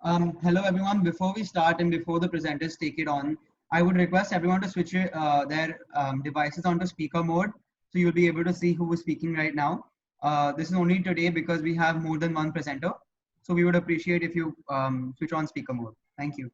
Hello everyone. Before we start and before the presenters take it on, I would request everyone to switch their devices onto speaker mode, so you'll be able to see who is speaking right now. This is only today because we have more than one presenter, so we would appreciate if you switch on speaker mode. Thank you.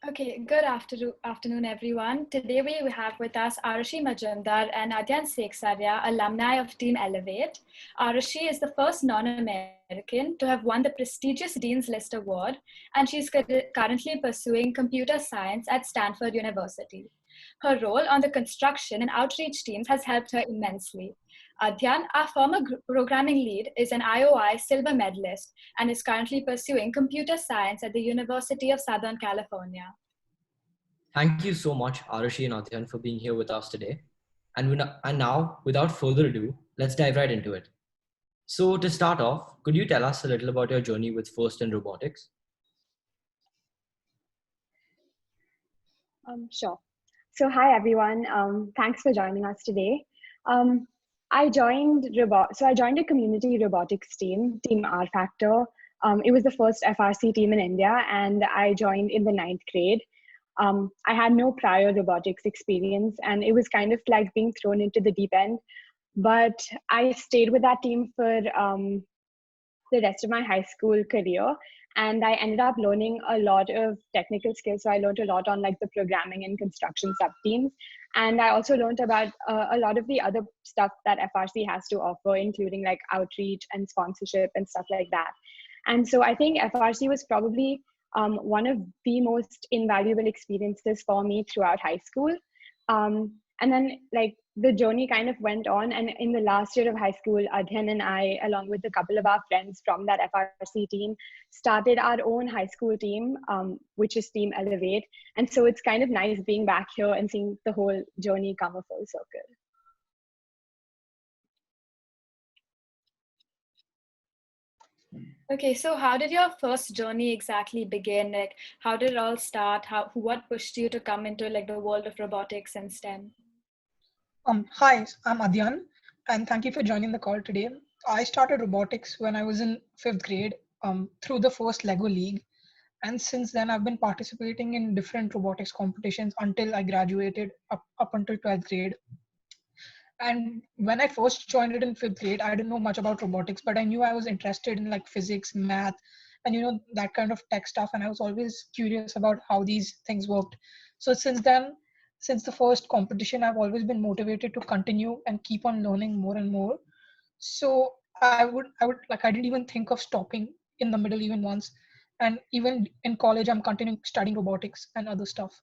Okay, good afternoon, everyone. Today we have with us Aarushi Majumdar and Adhyyan Sekhsaria, alumni of Team Elevate. Aarushi is the first non-American to have won the prestigious Dean's List Award, and she's currently pursuing computer science at Stanford University. Her role on the construction and outreach teams has helped her immensely. Adhyyan, our former programming lead, is an IOI silver medalist and is currently pursuing computer science at the University of Southern California. Thank you so much, Aarushi and Adhyyan, for being here with us today. And now, without further ado, let's dive right into it. So to start off, could you tell us a little about your journey with FIRST in robotics? Sure. So hi everyone. Thanks for joining us today. I joined a community robotics team, Team R Factor. It was the first FRC team in India, and I joined in the 9th grade. I had no prior robotics experience, and it was kind of like being thrown into the deep end. But I stayed with that team for the rest of my high school career, and I ended up learning a lot of technical skills. So I learned a lot on like the programming and construction sub teams, and I also learned about a lot of the other stuff that FRC has to offer, including like outreach and sponsorship and stuff like that. And so I think FRC was probably one of the most invaluable experiences for me throughout high school. And then like the journey kind of went on, and in the last year of high school, Adhyyan and I, along with a couple of our friends from that FRC team, started our own high school team, which is Team Elevate. And so it's kind of nice being back here and seeing the whole journey come a full circle. Okay, so how did your first journey exactly begin? Like, how did it all start? What pushed you to come into like the world of robotics and STEM? Hi, I'm Adhyyan, and thank you for joining the call today. I started robotics when I was in 5th grade through the first Lego League. And since then, I've been participating in different robotics competitions until I graduated up until 12th grade. And when I first joined it in 5th grade, I didn't know much about robotics, but I knew I was interested in like physics, math, and that kind of tech stuff. And I was always curious about how these things worked. So since then, since the first competition, I've always been motivated to continue and keep on learning more and more. So I didn't even think of stopping in the middle even once. And even in college, I'm continuing studying robotics and other stuff.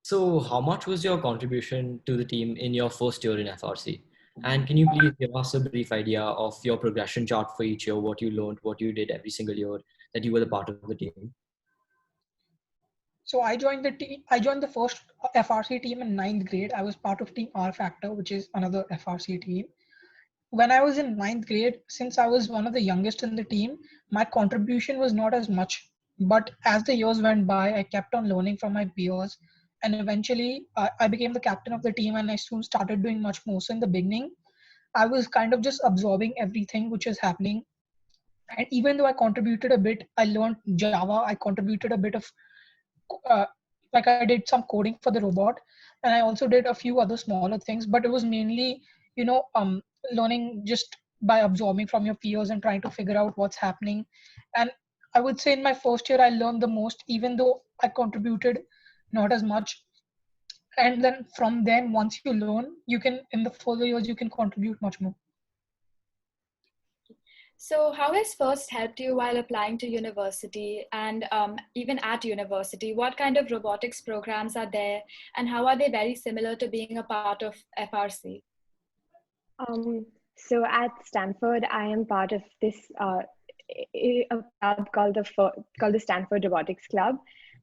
So how much was your contribution to the team in your first year in FRC? And can you please give us a brief idea of your progression chart for each year, what you learned, what you did every single year that you were the part of the team? So I joined the team. I joined the first FRC team in 9th grade. I was part of Team R Factor, which is another FRC team. When I was in 9th grade, since I was one of the youngest in the team, my contribution was not as much. But as the years went by, I kept on learning from my peers, and eventually I became the captain of the team, and I soon started doing much more. So in the beginning, I was kind of just absorbing everything which is happening. And even though I contributed a bit, I learned Java. I contributed a bit of uh, like I did some coding for the robot, and I also did a few other smaller things, but it was mainly learning just by absorbing from your peers and trying to figure out what's happening. And I would say in my first year I learned the most, even though I contributed not as much. And then from then, once you learn, you can in the further years you can contribute much more. So how has FIRST helped you while applying to university and even at university? What kind of robotics programs are there and how are they very similar to being a part of FRC? So at Stanford, I am part of this a club called the Stanford Robotics Club,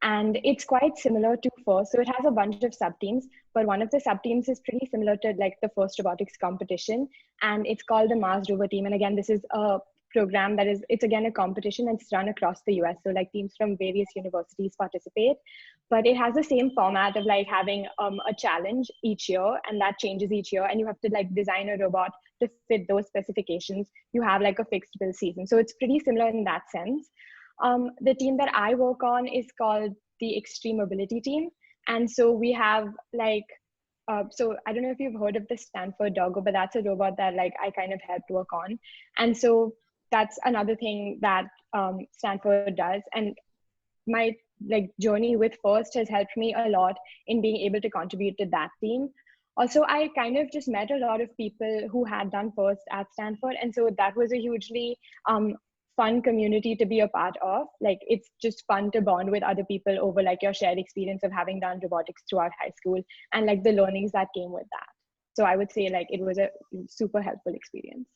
and it's quite similar to FIRST. So it has a bunch of sub teams, but one of the sub teams is pretty similar to like the FIRST robotics competition, and it's called the Mars Rover team. And again, this is a program that is, it's again a competition and it's run across the US. So like teams from various universities participate, but it has the same format of like having a challenge each year, and that changes each year, and you have to like design a robot to fit those specifications. You have like a fixed build season. So it's pretty similar in that sense. The team that I work on is called the Extreme Mobility team. And so we have like, so I don't know if you've heard of the Stanford Doggo, but that's a robot that like I kind of helped work on. And so that's another thing that Stanford does. And my like journey with FIRST has helped me a lot in being able to contribute to that team. Also, I kind of just met a lot of people who had done FIRST at Stanford. And so that was a hugely fun community to be a part of. Like, it's just fun to bond with other people over like your shared experience of having done robotics throughout high school and like the learnings that came with that. So I would say like it was a super helpful experience.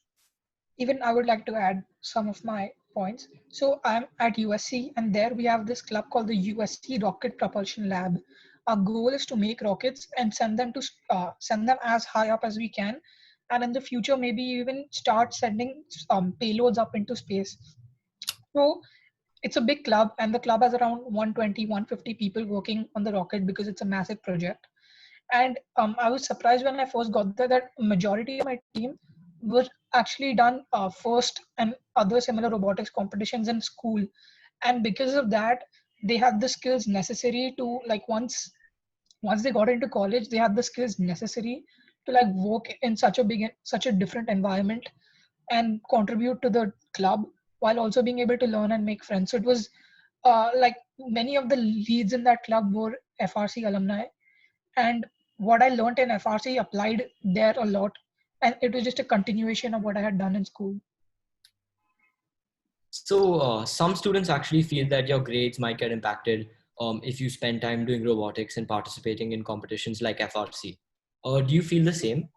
Even I would like to add some of my points. So I'm at USC, and there we have this club called the USC Rocket Propulsion Lab. Our goal is to make rockets and send them as high up as we can, and in the future maybe even start sending payloads up into space. So it's a big club, and the club has around 120, 150 people working on the rocket because it's a massive project. And I was surprised when I first got there that majority of my team were actually done FIRST and other similar robotics competitions in school. And because of that, they had the skills necessary to like once they got into college, they had the skills necessary to like work in such a different environment and contribute to the club while also being able to learn and make friends. So it was like many of the leads in that club were FRC alumni, and what I learned in FRC applied there a lot, and it was just a continuation of what I had done in school. So some students actually feel that your grades might get impacted if you spend time doing robotics and participating in competitions like FRC. Do you feel the same?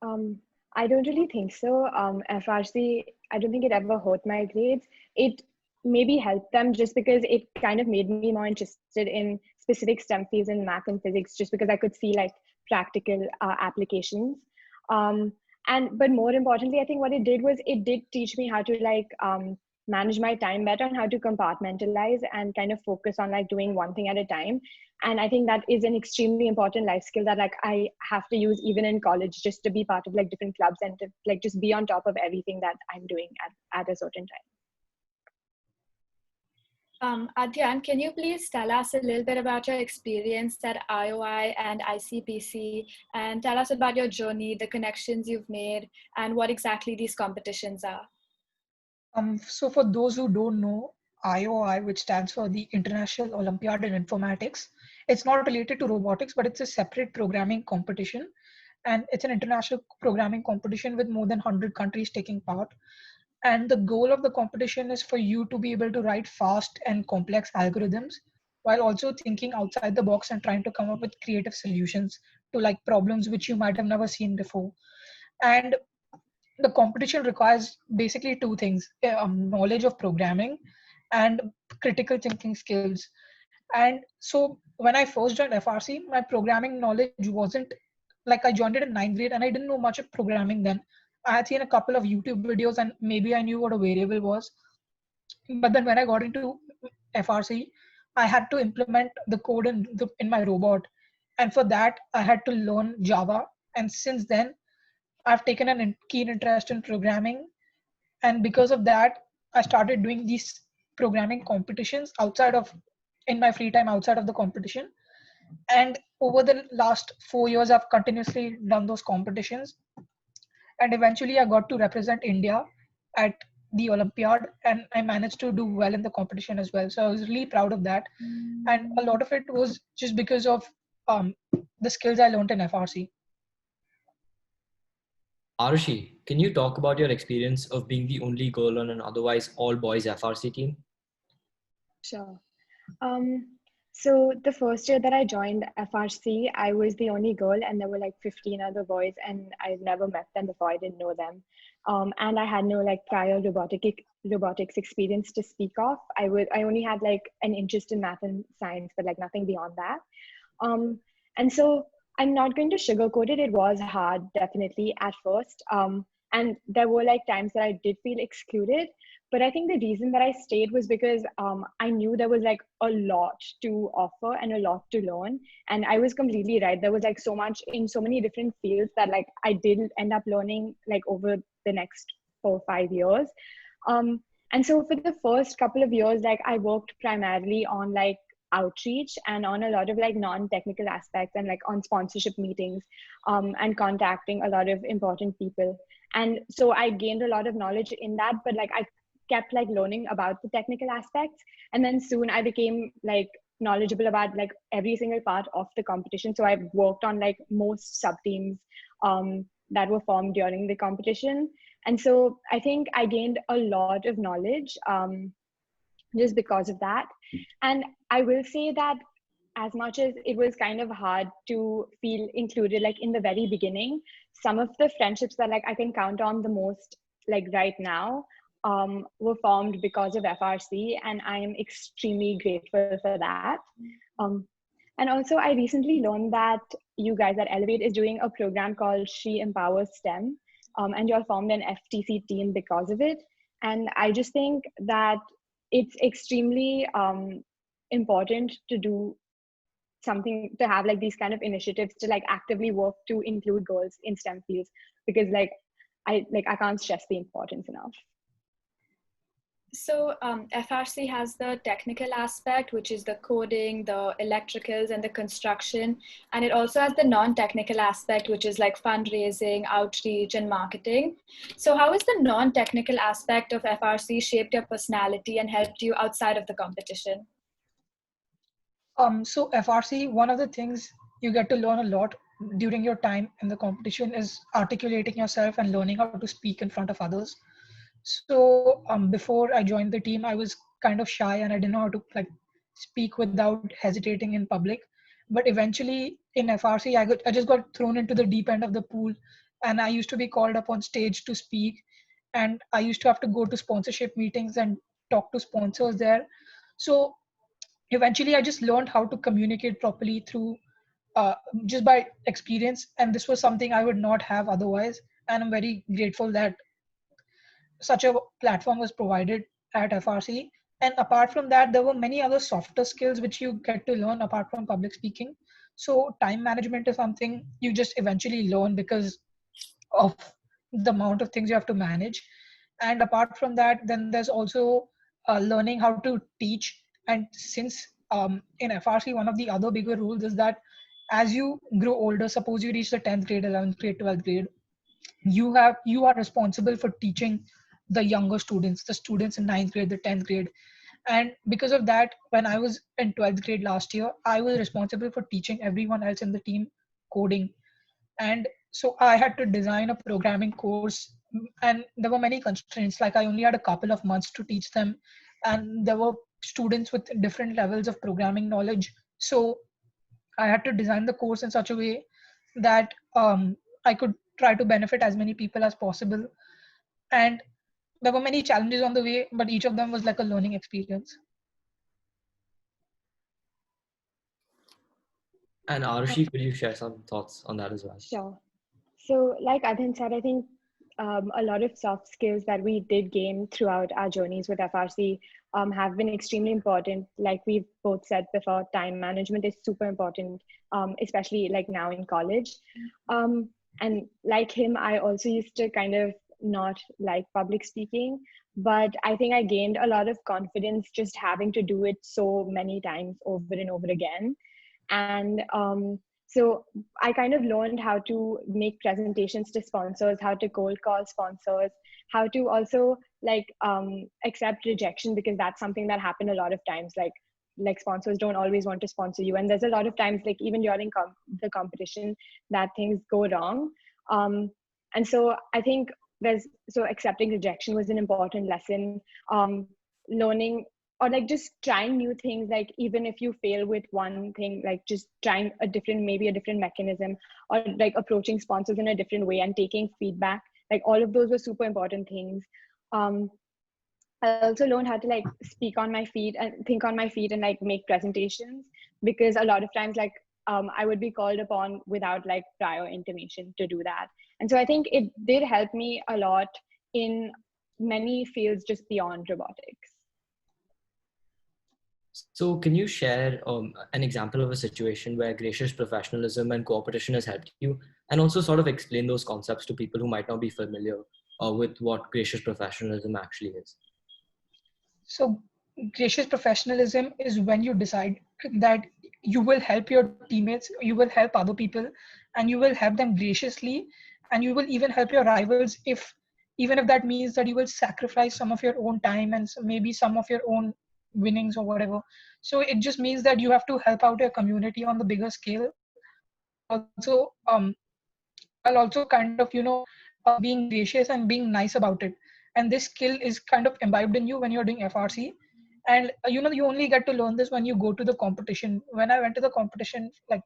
I don't really think so. FRC, I don't think it ever hurt my grades. It maybe helped them just because it kind of made me more interested in specific STEM fields in math and physics, just because I could see like practical applications. But more importantly, I think what it did was it did teach me how to like manage my time better and how to compartmentalize and kind of focus on like doing one thing at a time. And I think that is an extremely important life skill that like I have to use even in college, just to be part of like different clubs and to like just be on top of everything that I'm doing at a certain time. Adhyyan, can you please tell us a little bit about your experience at IOI and ICPC, and tell us about your journey, the connections you've made, and what exactly these competitions are? So for those who don't know, IOI, which stands for the International Olympiad in Informatics, it's not related to robotics, but it's a separate programming competition. And it's an international programming competition with more than 100 countries taking part. And the goal of the competition is for you to be able to write fast and complex algorithms while also thinking outside the box and trying to come up with creative solutions to like problems which you might have never seen before. And the competition requires basically two things: knowledge of programming and critical thinking skills. And so when I first joined FRC, my programming knowledge wasn't like, I joined it in ninth grade and I didn't know much of programming then. I had seen a couple of YouTube videos and maybe I knew what a variable was. But then when I got into FRC, I had to implement the code in my robot. And for that, I had to learn Java. And since then, I've taken a keen interest in programming. And because of that, I started doing these programming competitions in my free time outside of the competition. And over the last 4 years, I've continuously done those competitions. And eventually I got to represent India at the Olympiad, and I managed to do well in the competition as well. So I was really proud of that. And a lot of it was just because of the skills I learned in FRC. Arushi, can you talk about your experience of being the only girl on an otherwise all boys FRC team? Sure. Um, so the first year that I joined FRC, I was the only girl, and there were like 15 other boys, and I'd never met them before. I didn't know them, and I had no like prior robotics experience to speak of. I only had like an interest in math and science, but like nothing beyond that. And so I'm not going to sugarcoat it. It was hard, definitely at first, and there were like times that I did feel excluded. But I think the reason that I stayed was because I knew there was like a lot to offer and a lot to learn. And I was completely right. There was like so much in so many different fields that like I did end up learning like over the next 4 or 5 years. And so for the first couple of years, like I worked primarily on like outreach and on a lot of like non-technical aspects and like on sponsorship meetings and contacting a lot of important people. And so I gained a lot of knowledge in that, but like I kept like learning about the technical aspects, and then soon I became like knowledgeable about like every single part of the competition. So I've worked on like most sub teams that were formed during the competition, and so I think I gained a lot of knowledge just because of that. And I will say that as much as it was kind of hard to feel included like in the very beginning, some of the friendships that like I can count on the most like right now were formed because of FRC, and I am extremely grateful for that. And also, I recently learned that you guys at Elevate is doing a program called She Empowers STEM, and you all formed an FTC team because of it. And I just think that it's extremely important to do something, to have like these kind of initiatives to like actively work to include girls in STEM fields, because like I can't stress the importance enough. So FRC has the technical aspect, which is the coding, the electricals, and the construction. And it also has the non-technical aspect, which is like fundraising, outreach, and marketing. So how has the non-technical aspect of FRC shaped your personality and helped you outside of the competition? So FRC, one of the things you get to learn a lot during your time in the competition is articulating yourself and learning how to speak in front of others. So before I joined the team, I was kind of shy and I didn't know how to like speak without hesitating in public. But eventually in FRC, I just got thrown into the deep end of the pool, and I used to be called up on stage to speak, and I used to have to go to sponsorship meetings and talk to sponsors there. So eventually I just learned how to communicate properly through just by experience, and this was something I would not have otherwise. And I'm very grateful that such a platform was provided at FRC. And apart from that, there were many other softer skills which you get to learn apart from public speaking. So time management is something you just eventually learn because of the amount of things you have to manage. And apart from that, then there's also learning how to teach. And since in FRC, one of the other bigger rules is that as you grow older, suppose you reach the 10th grade, 11th grade, 12th grade, you are responsible for teaching the younger students, the students in 9th grade, the 10th grade. And because of that, when I was in 12th grade last year, I was responsible for teaching everyone else in the team coding. And so I had to design a programming course, and there were many constraints. Like I only had a couple of months to teach them, and there were students with different levels of programming knowledge. So I had to design the course in such a way that I could try to benefit as many people as possible. And there were many challenges on the way, but each of them was like a learning experience. And Arushi, could you share some thoughts on that as well? Sure. So like Adhyyan said, I think a lot of soft skills that we did gain throughout our journeys with FRC have been extremely important. Like we've both said before, time management is super important, especially like now in college. And like him, I also used to kind of not like public speaking, but I think I gained a lot of confidence just having to do it so many times over and over again. And so I kind of learned how to make presentations to sponsors, how to cold call sponsors, how to also like accept rejection, because that's something that happened a lot of times. Like sponsors don't always want to sponsor you, and there's a lot of times like even during the competition that things go wrong. And so I think accepting rejection was an important lesson. Learning or like just trying new things, like even if you fail with one thing, like just trying maybe a different mechanism, or like approaching sponsors in a different way and taking feedback, like all of those were super important things. I also learned how to like speak on my feet and think on my feet and like make presentations, because a lot of times like I would be called upon without like prior intimation to do that. And so I think it did help me a lot in many fields just beyond robotics. So can you share an example of a situation where gracious professionalism and cooperation has helped you, and also sort of explain those concepts to people who might not be familiar with what gracious professionalism actually is? So gracious professionalism is when you decide that you will help your teammates, you will help other people, and you will help them graciously, and you will even help your rivals even if that means that you will sacrifice some of your own time and maybe some of your own winnings or whatever. So it just means that you have to help out your community on the bigger scale, while also kind of being gracious and being nice about it. And this skill is kind of imbibed in you when you're doing FRC. And you only get to learn this when you go to the competition. When I went to the competition, like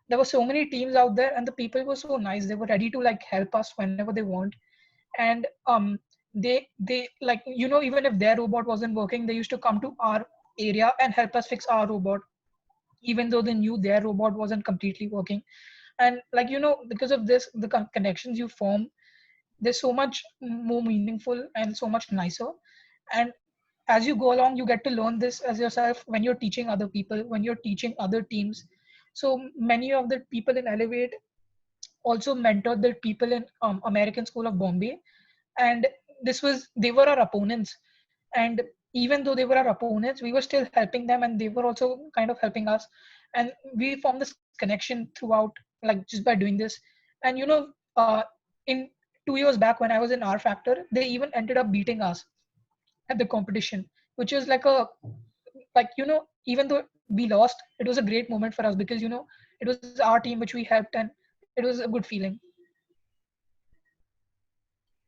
there were so many teams out there, and the people were so nice. They were ready to like help us whenever they want. And they like even if their robot wasn't working, they used to come to our area and help us fix our robot, even though they knew their robot wasn't completely working. And like because of this, the connections you form, they're so much more meaningful and so much nicer. And as you go along, you get to learn this as yourself when you're teaching other people, when you're teaching other teams. So many of the people in Elevate also mentored the people in American School of Bombay. And they were our opponents. And even though they were our opponents, we were still helping them, and they were also kind of helping us. And we formed this connection throughout, like just by doing this. And in 2 years back when I was in R Factor, they even ended up beating us at the competition, which is like even though we lost, it was a great moment for us, because it was our team which we helped, and it was a good feeling.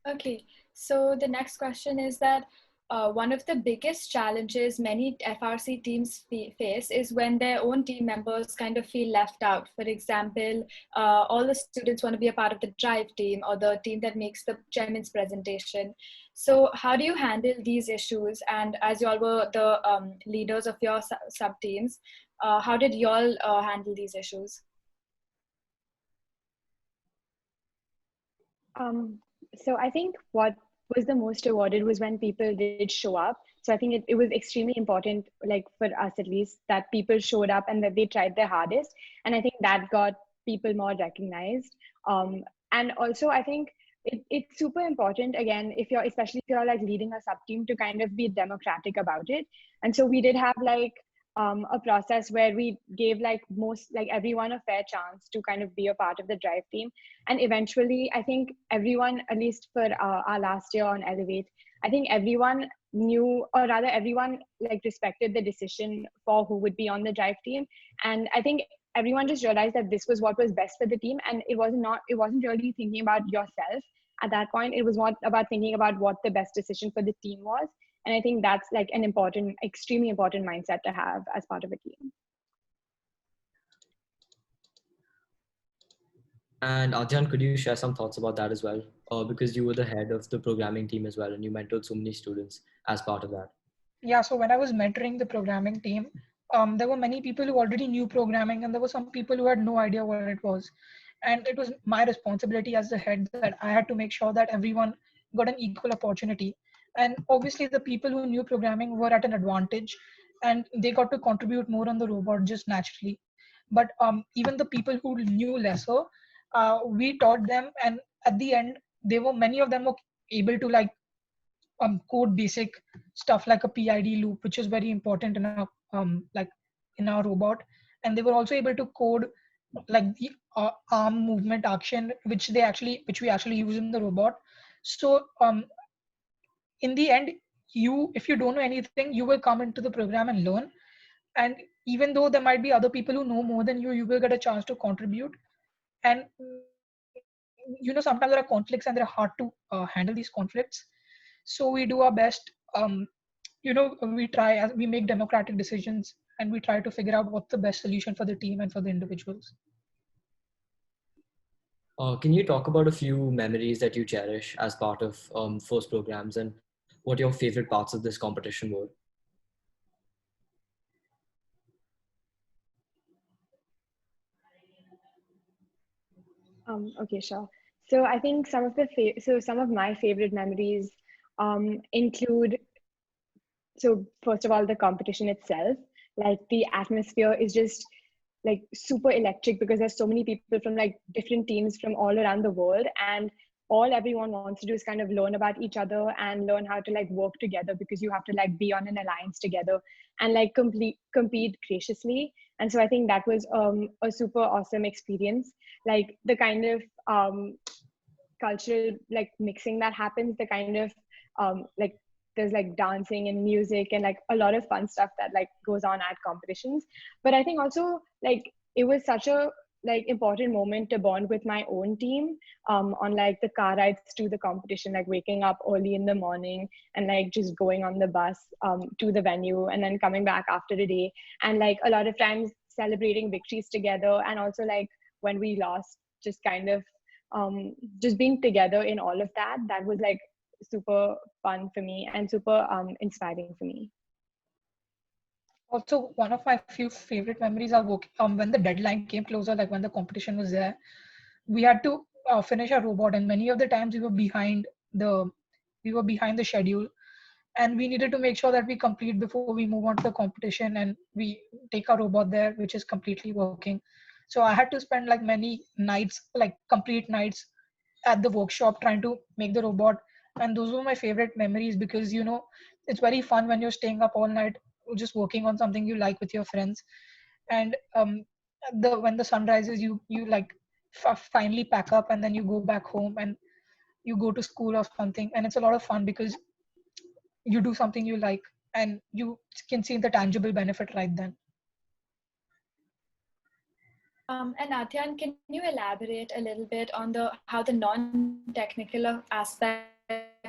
Okay, so the next question is that one of the biggest challenges many FRC teams face is when their own team members kind of feel left out. For example, all the students want to be a part of the drive team or the team that makes the chairman's presentation. So how do you handle these issues? And as you all were the leaders of your sub-teams, how did you all handle these issues? So I think what was the most rewarded was when people did show up. So I think it was extremely important, like for us at least, that people showed up and that they tried their hardest. And I think that got people recognized. And also I think it's super important, again, especially if you're like leading a sub team, to kind of be democratic about it. And so we did have like a process where we gave everyone a fair chance to kind of be a part of the drive team. And eventually, I think everyone, at least for our last year on Elevate, I think everyone knew, or rather everyone like respected the decision for who would be on the drive team. And I think everyone just realized that this was what was best for the team. And it wasn't really thinking about yourself at that point. It was not about thinking about what the best decision for the team was. And I think that's like an extremely important mindset to have as part of a team. And Adhyyan, could you share some thoughts about that as well? Because you were the head of the programming team as well, and you mentored so many students as part of that. Yeah, so when I was mentoring the programming team, there were many people who already knew programming, and there were some people who had no idea what it was. And it was my responsibility as the head that I had to make sure that everyone got an equal opportunity. And obviously the people who knew programming were at an advantage, and they got to contribute more on the robot just naturally. But even the people who knew lesser, we taught them, and at the end, many of them were able to like code basic stuff like a PID loop, which is very important in in our robot. And they were also able to code like the arm movement action, which we actually use in the robot. So in the end, if you don't know anything, you will come into the program and learn. And even though there might be other people who know more than you will get a chance to contribute. And sometimes there are conflicts and they're hard to handle these conflicts. So we do our best. We make democratic decisions and we try to figure out what's the best solution for the team and for the individuals. Can you talk about a few memories that you cherish as part of FRC programs and what your favorite parts of this competition were? Okay, sure. So I think some of my favorite memories include, so first of all, the competition itself. Like the atmosphere is just like super electric because there's so many people from like different teams from all around the world, and all everyone wants to do is kind of learn about each other and learn how to like work together, because you have to like be on an alliance together and like compete graciously. And so I think that was a super awesome experience. Like the kind of cultural like mixing that happens, the kind of like there's like dancing and music and like a lot of fun stuff that like goes on at competitions. But I think also like it was such a like important moment to bond with my own team on like the car rides to the competition, like waking up early in the morning and like just going on the bus to the venue and then coming back after the day, and like a lot of times celebrating victories together, and also like when we lost, just kind of just being together in all of that. That was like super fun for me and super inspiring for me. Also, one of my few favorite memories are when the deadline came closer, like when the competition was there, we had to finish our robot, and many of the times we were behind the schedule, and we needed to make sure that we complete before we move on to the competition and we take our robot there, which is completely working. So I had to spend like many nights, like complete nights at the workshop trying to make the robot. And those were my favorite memories because it's very fun when you're staying up all night just working on something you like with your friends. And when the sun rises, you like finally pack up and then you go back home and you go to school or something, and it's a lot of fun because you do something you like and you can see the tangible benefit right then. And Adhyyan, can you elaborate a little bit on how the non-technical aspect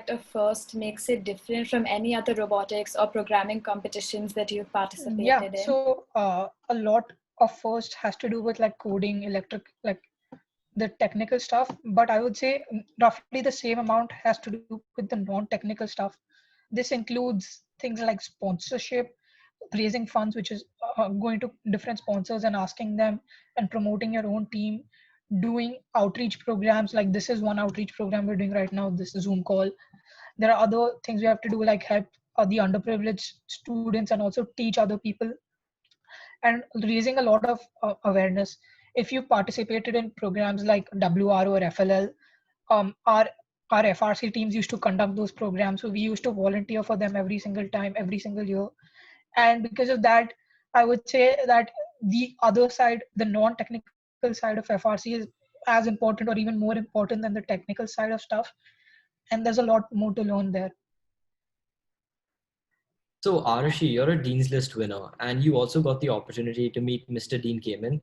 of FRC makes it different from any other robotics or programming competitions that you've participated in? So a lot of FRC has to do with like coding, like the technical stuff, but I would say roughly the same amount has to do with the non-technical stuff. This includes things like sponsorship, raising funds, which is going to different sponsors and asking them and promoting your own team, doing outreach programs. Like this is one outreach program we're doing right now, this Zoom call. There are other things we have to do, like help the underprivileged students and also teach other people, and raising a lot of awareness. If you participated in programs like WRO or FLL, our FRC teams used to conduct those programs. So we used to volunteer for them every single time, every single year. And because of that, I would say that the other side, the non-technical side of FRC is as important or even more important than the technical side of stuff. And there's a lot more to learn there. So Aarushi, you're a Dean's List winner, and you also got the opportunity to meet Mr. Dean Kamen,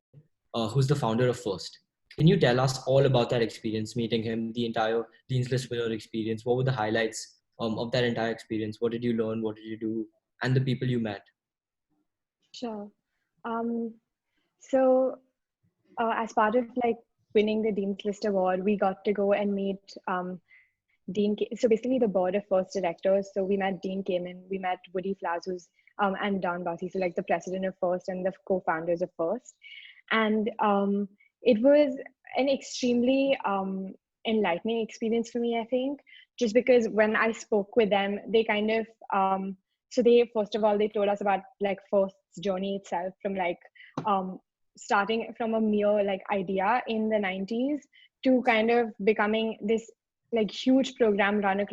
who's the founder of FRC. Can you tell us all about that experience, meeting him, the entire Dean's List winner experience? What were the highlights of that entire experience? What did you learn? What did you do? And the people you met? Sure. So as part of like winning the Dean's List Award, we got to go and meet so basically the board of FRC directors. So we met Dean Kamen, we met Woody Flazus, and Don Bossy, so like the president of FRC and the co-founders of FRC. And it was an extremely enlightening experience for me, I think, just because when I spoke with them, they kind of, so they, first of all, they told us about like FRC's journey itself from like starting from a mere like idea in the 90s to kind of becoming this like huge program run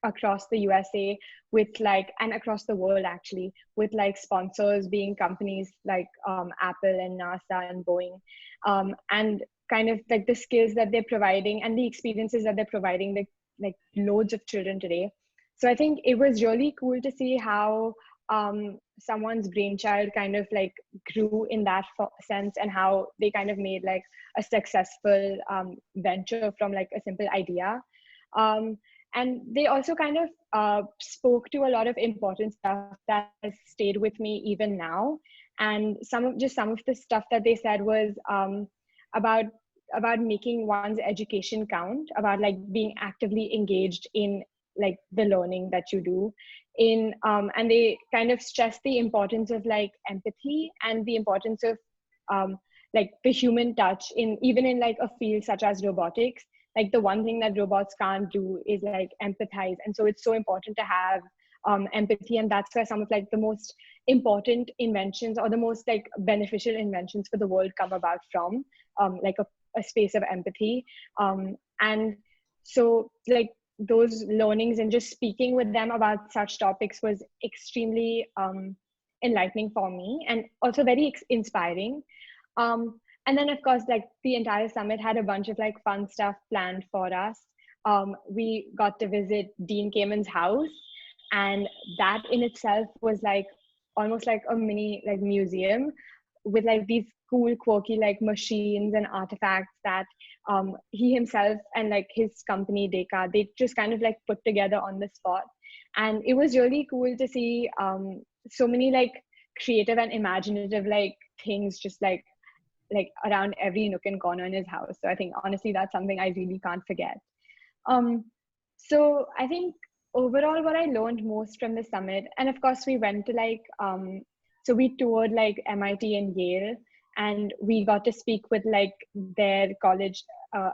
across the USA with like, and across the world actually, with like sponsors being companies like Apple and NASA and Boeing, and kind of like the skills that they're providing and the experiences that they're providing like loads of children today. So I think it was really cool to see how someone's brainchild kind of like grew in that sense, and how they kind of made like a successful venture from like a simple idea. And they also kind of spoke to a lot of important stuff that has stayed with me even now. And some of the stuff that they said was about making one's education count, about like being actively engaged in like the learning that you do in and they kind of stress the importance of like empathy and the importance of like the human touch in even in like a field such as robotics. Like the one thing that robots can't do is like empathize, and so it's so important to have empathy. And that's where some of like the most important inventions or the most like beneficial inventions for the world come about from, like a space of empathy. And so like those learnings and just speaking with them about such topics was extremely enlightening for me, and also very inspiring. And then of course, like the entire summit had a bunch of like fun stuff planned for us. We got to visit Dean Kamen's house, and that in itself was like almost like a mini like museum with like these cool quirky like machines and artifacts that he himself and like his company Deka, they just kind of like put together on the spot. And it was really cool to see so many like creative and imaginative like things just like around every nook and corner in his house. So I think honestly that's something I really can't forget. So I think overall what I learned most from the summit, and of course we went to like so we toured like MIT and Yale, and we got to speak with like their college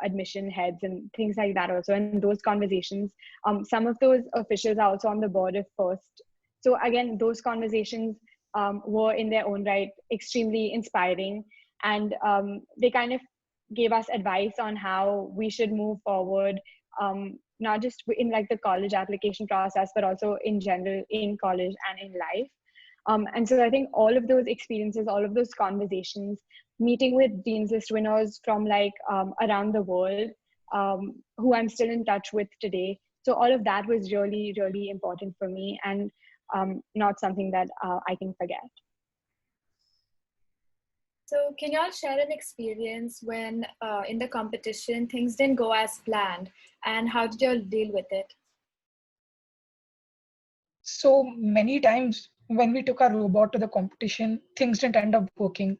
admission heads and things like that also. And those conversations, some of those officials are also on the board of FRC. So again, those conversations were in their own right extremely inspiring, and they kind of gave us advice on how we should move forward, not just in like the college application process, but also in general in college and in life. And so I think all of those experiences, all of those conversations, meeting with Dean's List winners from like around the world, who I'm still in touch with today. So all of that was really, really important for me, and not something that I can forget. So can you all share an experience when in the competition things didn't go as planned, and how did you all deal with it? So many times when we took our robot to the competition, things didn't end up working.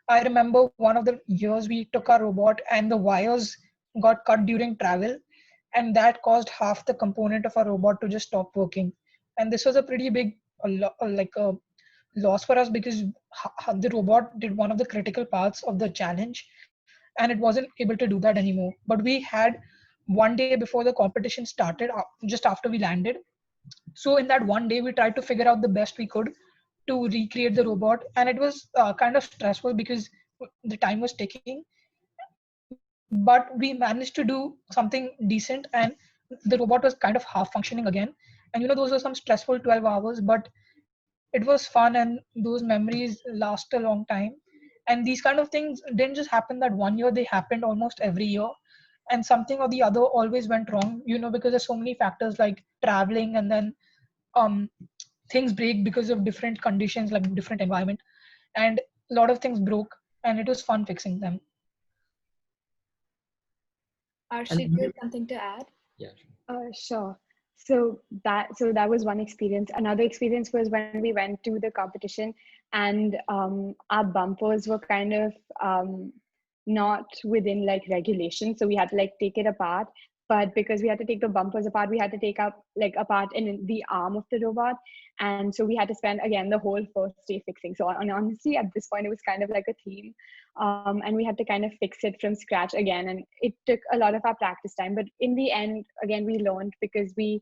I remember one of the years we took our robot and the wires got cut during travel, and that caused half the component of our robot to just stop working. And this was a pretty big loss for us, because the robot did one of the critical parts of the challenge, and it wasn't able to do that anymore. But we had one day before the competition started, just after we landed. So in that one day, we tried to figure out the best we could to recreate the robot, and it was kind of stressful because the time was ticking. But we managed to do something decent, and the robot was kind of half functioning again. And those were some stressful 12 hours, but it was fun, and those memories last a long time. And these kind of things didn't just happen that one year, they happened almost every year. And something or the other always went wrong, because there's so many factors like traveling, and then things break because of different conditions, like different environment, and a lot of things broke, and it was fun fixing them. Arshi, do you have something to add? Yeah. Sure. So that was one experience. Another experience was when we went to the competition, and our bumpers were kind of not within like regulation, so we had to like take it apart. But because we had to take the bumpers apart, we had to take up like apart in the arm of the robot, and so we had to spend again the whole first day fixing. So honestly, at this point, it was kind of like a theme, and we had to kind of fix it from scratch again, and it took a lot of our practice time. But in the end, again, we learned because we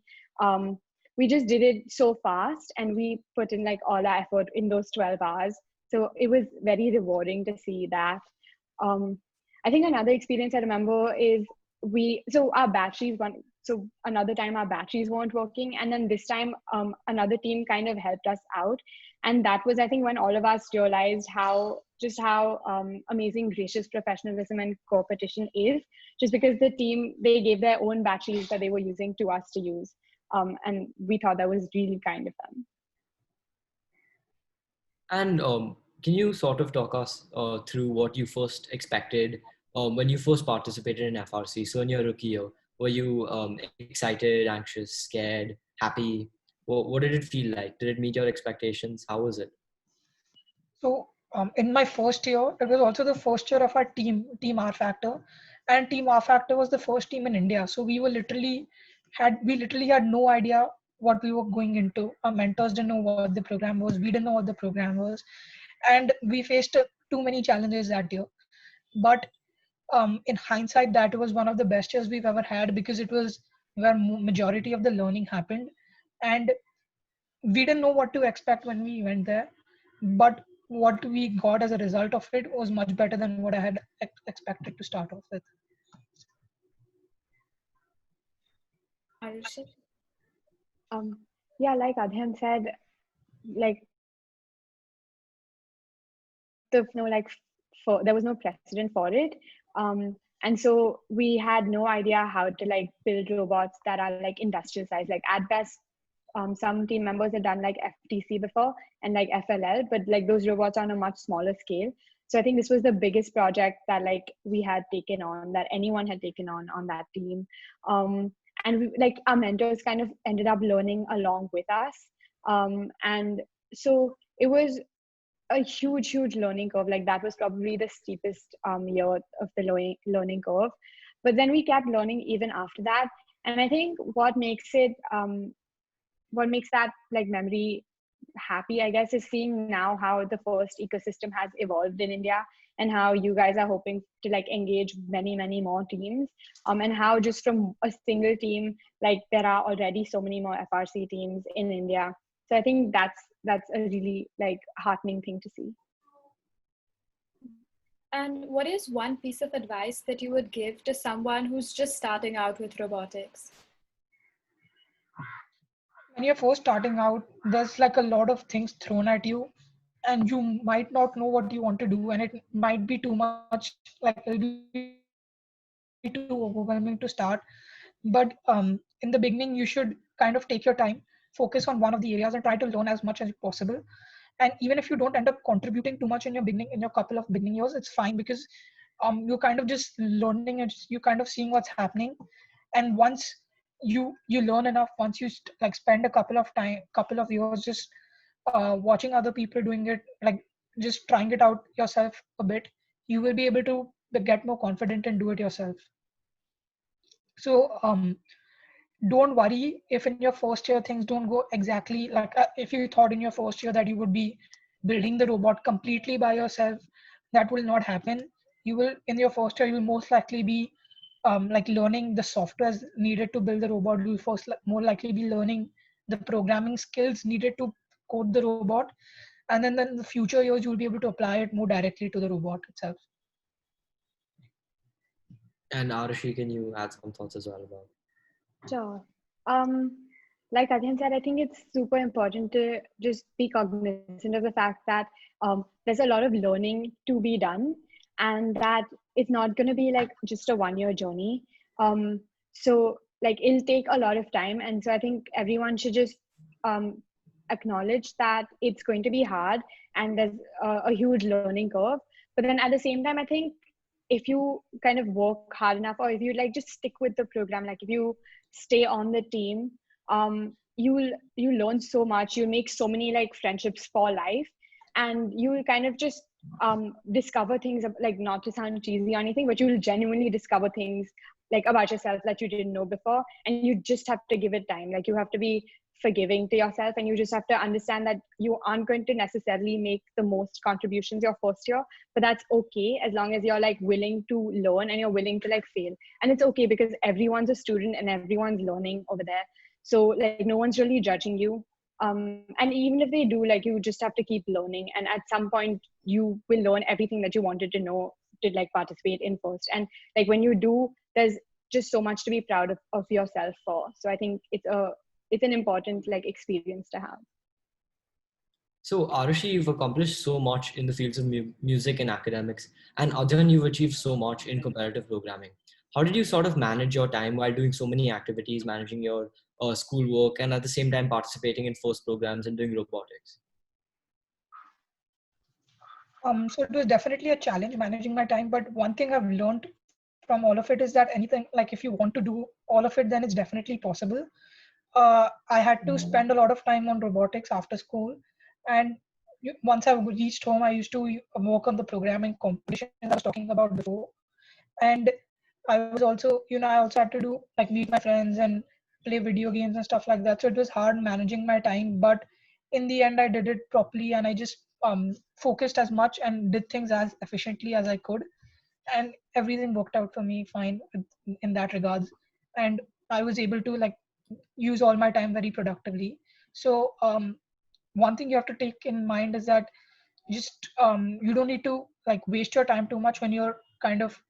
just did it so fast, and we put in like all our effort in those 12 hours. So it was very rewarding to see that. I think another experience I remember is our batteries weren't, so another time our batteries weren't working, and then this time another team kind of helped us out, and that was, I think, when all of us realized how amazing gracious professionalism and competition is, just because the team, they gave their own batteries that they were using to us to use, and we thought that was really kind of them. And can you sort of talk us through what you first expected when you first participated in FRC? So in your rookie year, were you excited, anxious, scared, happy? What did it feel like? Did it meet your expectations? How was it? So in my first year, it was also the first year of our Team R Factor, and Team R Factor was the first team in India. So we literally had no idea what we were going into. Our mentors didn't know what the program was. We didn't know what the program was, and we faced too many challenges that year. But in hindsight, that was one of the best years we've ever had because it was where majority of the learning happened, and we didn't know what to expect when we went there, but what we got as a result of it was much better than what I had expected to start off with. Aarushi? Um, yeah, like Adhyam said, like there was no precedent for it. And so we had no idea how to like build robots that are like industrial size. Like at best, some team members had done like FTC before and like FLL, but like those robots are on a much smaller scale. So I think this was the biggest project that like we had taken on, that anyone had taken on that team. And we, like our mentors kind of ended up learning along with us. And so it was a huge learning curve. Like that was probably the steepest year of the learning curve, but then we kept learning even after that. And I think what makes that like memory happy, I guess, is seeing now how the first ecosystem has evolved in India, and how you guys are hoping to like engage many more teams, and how just from a single team, like there are already so many more FRC teams in India. So I think that's a really like heartening thing to see. And what is one piece of advice that you would give to someone who's just starting out with robotics? When you're first starting out, there's like a lot of things thrown at you, and you might not know what you want to do, and it might be too much, like it'll be too overwhelming to start. But in the beginning, you should kind of take your time, focus on one of the areas, and try to learn as much as possible. And even if you don't end up contributing too much in your couple of beginning years, it's fine, because you're kind of just learning and you kind of seeing what's happening. And once you learn enough, once you like spend a couple of years just watching other people doing it, like just trying it out yourself a bit, you will be able to get more confident and do it yourself. So don't worry if in your first year things don't go exactly like if you thought in your first year that you would be building the robot completely by yourself. That will not happen. You will, in your first year, you will most likely be like learning the softwares needed to build the robot. You will more likely be learning the programming skills needed to code the robot, and then in the future years you will be able to apply it more directly to the robot itself. And Arushi, can you add some thoughts as well about? Sure. Like Adyan said, I think it's super important to just be cognizant of the fact that there's a lot of learning to be done, and that it's not going to be like just a 1-year journey. So like it'll take a lot of time, and so I think everyone should just acknowledge that it's going to be hard and there's a huge learning curve. But then at the same time, I think if you kind of work hard enough, or if you like just stick with the program, like if you stay on the team, you learn so much, you make so many like friendships for life, and you will kind of just discover things, like not to sound cheesy or anything, but you will genuinely discover things like about yourself that you didn't know before. And you just have to give it time. Like you have to be forgiving to yourself, and you just have to understand that you aren't going to necessarily make the most contributions your first year, but that's okay as long as you're like willing to learn and you're willing to like fail. And it's okay because everyone's a student and everyone's learning over there, so like no one's really judging you. And even if they do, like you just have to keep learning, and at some point you will learn everything that you wanted to know to like participate in first. And like when you do, there's just so much to be proud of yourself for. So I think it's an important like experience to have. So Arushi, you've accomplished so much in the fields of music and academics, and Adhyyan, you've achieved so much in competitive programming. How did you sort of manage your time while doing so many activities, managing your schoolwork, and at the same time participating in FRC programs and doing robotics? So it was definitely a challenge managing my time, but one thing I've learned from all of it is that anything, like if you want to do all of it, then it's definitely possible. I had to spend a lot of time on robotics after school, and once I reached home, I used to work on the programming competition I was talking about before. And I was also, I also had to do like meet my friends and play video games and stuff like that. So it was hard managing my time, but in the end, I did it properly, and I just focused as much and did things as efficiently as I could, and everything worked out for me fine in that regards. And I was able to like use all my time very productively. So one thing you have to take in mind is that just you don't need to like waste your time too much when you're kind of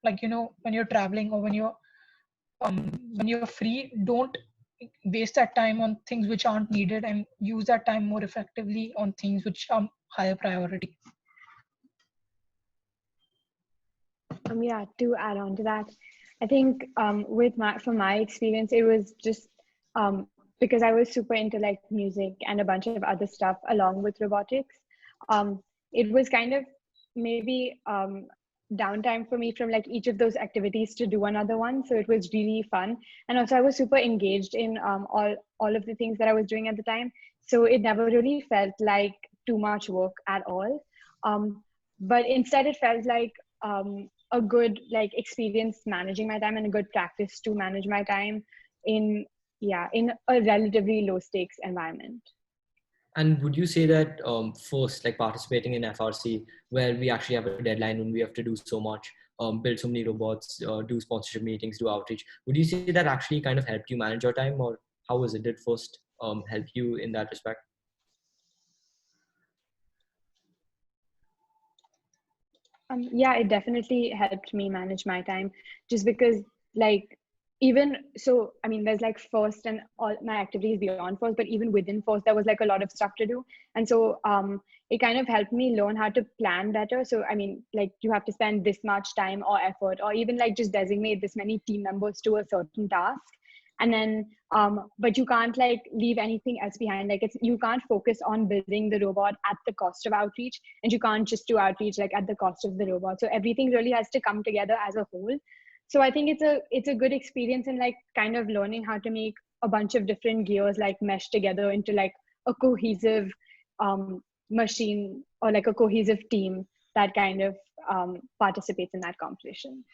like when you're traveling or when you're free. Don't waste that time on things which aren't needed, and use that time more effectively on things which are higher priority. Yeah, to add on to that, I think from my experience, it was just because I was super into like music and a bunch of other stuff along with robotics. It was kind of maybe downtime for me from like each of those activities to do another one. So it was really fun, and also I was super engaged in all of the things that I was doing at the time. So it never really felt like too much work at all. But instead, it felt like a good like experience managing my time and a good practice to manage my time in a relatively low stakes environment. And would you say that first, like participating in FRC, where we actually have a deadline when we have to do so much, build so many robots, do sponsorship meetings, do outreach, would you say that actually kind of helped you manage your time, or how was it? Did first help you in that respect? Yeah, it definitely helped me manage my time, just because like even so, I mean, there's like first and all my activities beyond first, but even within first, there was like a lot of stuff to do. And so it kind of helped me learn how to plan better. So, I mean, like you have to spend this much time or effort, or even like just designate this many team members to a certain task. And then but you can't like leave anything else behind. Like you can't focus on building the robot at the cost of outreach, and you can't just do outreach like at the cost of the robot. So everything really has to come together as a whole. So I think it's a good experience in like kind of learning how to make a bunch of different gears like mesh together into like a cohesive machine, or like a cohesive team that kind of participates in that competition.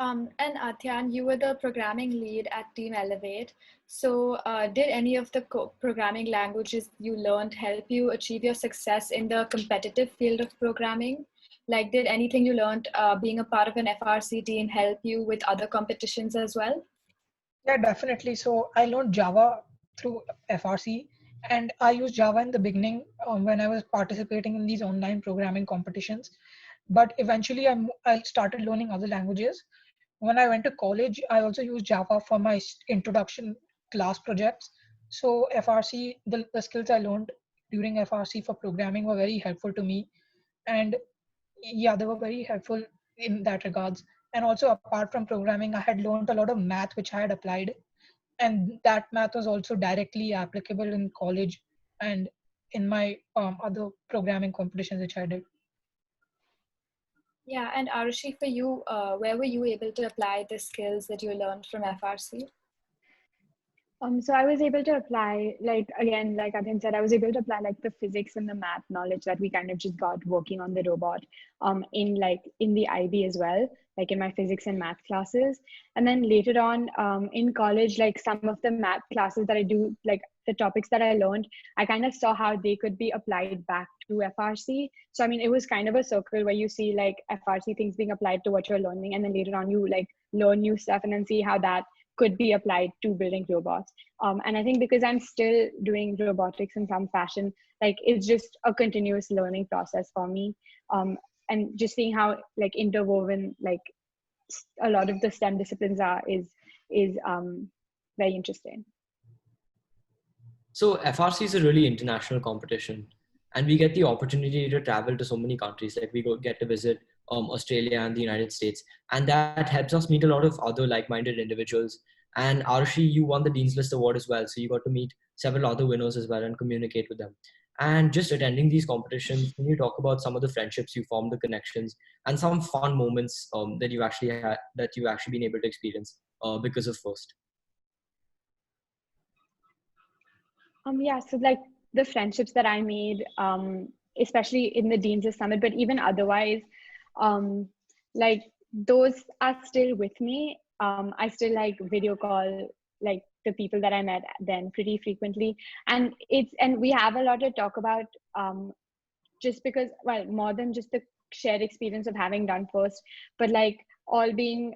And Adhyyan, you were the programming lead at Team Elevate. So did any of the programming languages you learned help you achieve your success in the competitive field of programming? Like, did anything you learned being a part of an FRC team help you with other competitions as well? Yeah, definitely. So I learned Java through FRC, and I used Java in the beginning when I was participating in these online programming competitions. But eventually, I started learning other languages. When I went to college, I also used Java for my introduction class projects. So FRC, the skills I learned during FRC for programming were very helpful to me. And yeah, they were very helpful in that regards. And also apart from programming, I had learned a lot of math, which I had applied. And that math was also directly applicable in college and in my other programming competitions which I did. Yeah, and Aarushi, for you, where were you able to apply the skills that you learned from FRC? So I was able to apply, like, again, like Adhyyan said, I was able to apply like the physics and the math knowledge that we kind of just got working on the robot in the IB as well, like in my physics and math classes. And then later on in college, like some of the math classes that I do, like the topics that I learned, I kind of saw how they could be applied back to FRC. So, I mean, it was kind of a circle where you see like FRC things being applied to what you're learning. And then later on, you like learn new stuff and then see how that could be applied to building robots. And I think because I'm still doing robotics in some fashion, like it's just a continuous learning process for me. And just seeing how like interwoven like a lot of the STEM disciplines are is very interesting. So FRC is a really international competition, and we get the opportunity to travel to so many countries. Like we get to visit Australia and the United States, and that helps us meet a lot of other like-minded individuals And Aarushi, you won the Dean's List Award as well. So you got to meet several other winners as well and communicate with them. And just attending these competitions, can you talk about some of the friendships you formed, the connections, and some fun moments that you actually had, that you actually been able to experience because of FIRST? Yeah, so like the friendships that I made, especially in the Dean's List Summit, but even otherwise, like those are still with me. I still like video call like the people that I met then pretty frequently, and we have a lot to talk about, just because, well, more than just the shared experience of having done FIRST, but like all being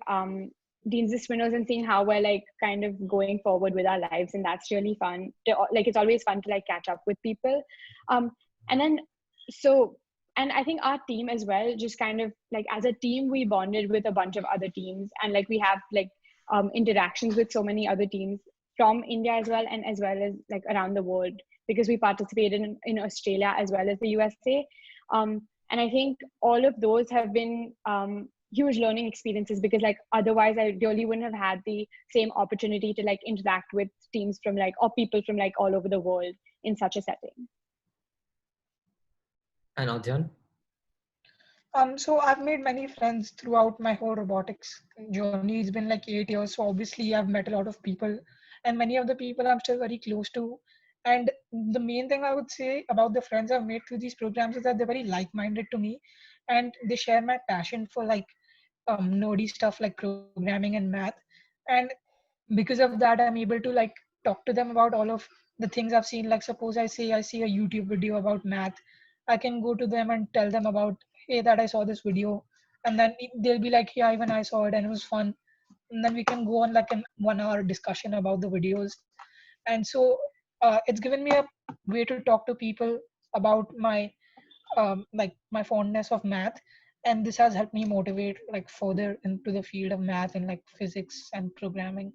Dean's List winners and seeing how we're like kind of going forward with our lives, and that's really fun. Like it's always fun to like catch up with people, and then so. And I think our team as well, just kind of like as a team, we bonded with a bunch of other teams, and like we have like interactions with so many other teams from India as well, and as well as like around the world, because we participated in Australia as well as the USA. And I think all of those have been huge learning experiences, because like otherwise I really wouldn't have had the same opportunity to like interact with teams from like, or people from like all over the world in such a setting. And Adhyyan? So I've made many friends throughout my whole robotics journey. It's been like 8 years. So obviously I've met a lot of people, and many of the people I'm still very close to. And the main thing I would say about the friends I've made through these programs is that they're very like-minded to me, and they share my passion for like nerdy stuff like programming and math. And because of that, I'm able to like talk to them about all of the things I've seen. Like suppose I say I see a YouTube video about math, I can go to them and tell them about, hey, that I saw this video, and then they'll be like, yeah, even I saw it and it was fun. And then we can go on like an 1 hour discussion about the videos. And so it's given me a way to talk to people about my like my fondness of math, and this has helped me motivate like further into the field of math and like physics and programming.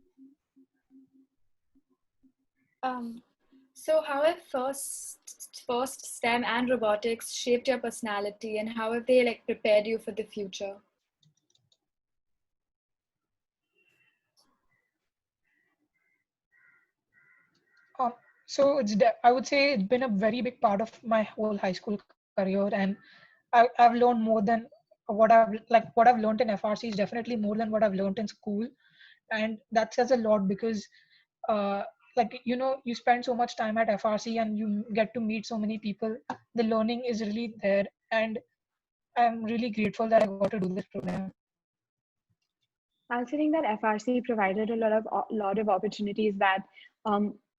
So how have first STEM and robotics shaped your personality, and how have they like prepared you for the future? So I would say it's been a very big part of my whole high school career, and I've learned more than what I've learned in FRC is definitely more than what I've learned in school, and that says a lot because uh, like you spend so much time at FRC and you get to meet so many people. The learning is really there, and I'm really grateful that I got to do this program. I also think that FRC provided a lot of opportunities that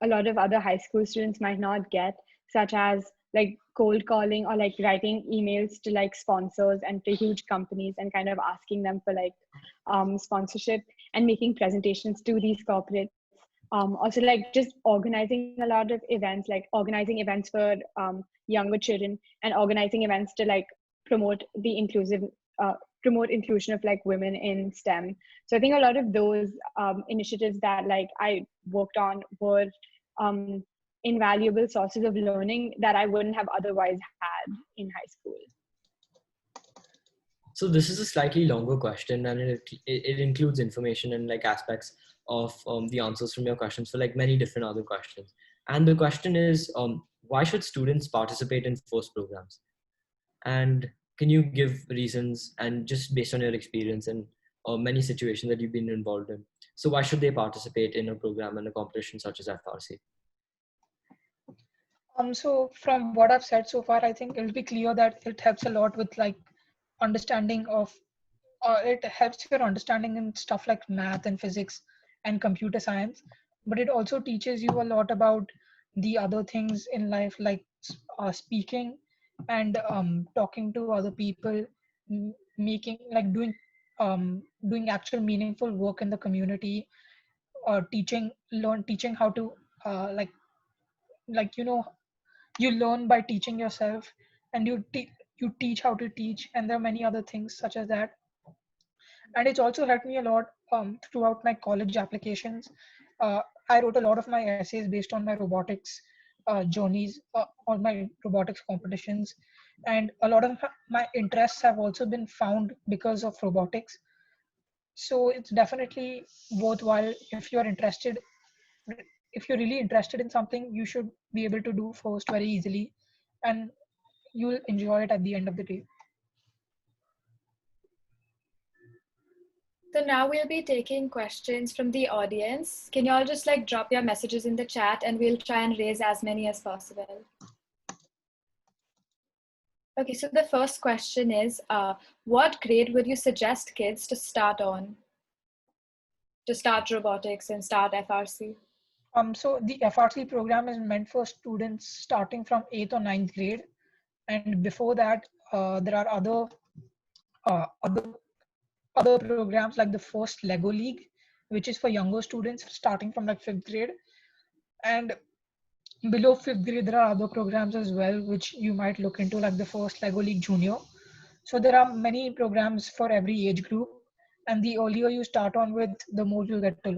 a lot of other high school students might not get, such as like cold calling or like writing emails to like sponsors and to huge companies and kind of asking them for like sponsorship and making presentations to these corporates. Also like just organizing a lot of events, like organizing events for younger children and organizing events to like promote the promote inclusion of like women in STEM. So I think a lot of those initiatives that like I worked on were invaluable sources of learning that I wouldn't have otherwise had in high school. So this is a slightly longer question, and it includes information and like aspects of the answers from your questions for like many different other questions. And the question is, why should students participate in FIRST programs? And can you give reasons, and just based on your experience and many situations that you've been involved in, so why should they participate in a program and a competition such as FRC? So from what I've said so far, I think it'll be clear that it helps a lot with like understanding of it helps your understanding in stuff like math and physics and computer science, but it also teaches you a lot about the other things in life, like speaking and talking to other people, making like doing actual meaningful work in the community, or teaching how to like like you learn by teaching yourself, and you teach how to teach, and there are many other things such as that. And it's also helped me a lot throughout my college applications. I wrote a lot of my essays based on my robotics journeys, on my robotics competitions, and a lot of my interests have also been found because of robotics. So it's definitely worthwhile. If you're really interested in something, you should be able to do first very easily, and you'll enjoy it at the end of the day. So now we'll be taking questions from the audience. Can you all just like drop your messages in the chat and we'll try and raise as many as possible. Okay, so the first question is, what grade would you suggest kids to start robotics and start FRC? So the FRC program is meant for students starting from 8th or 9th grade. And before that, there are uh, other other programs like the first Lego League, which is for younger students starting from like 5th grade. And below 5th grade, there are other programs as well, which you might look into, like the first Lego League Junior. So there are many programs for every age group. And the earlier you start on with, the more you get to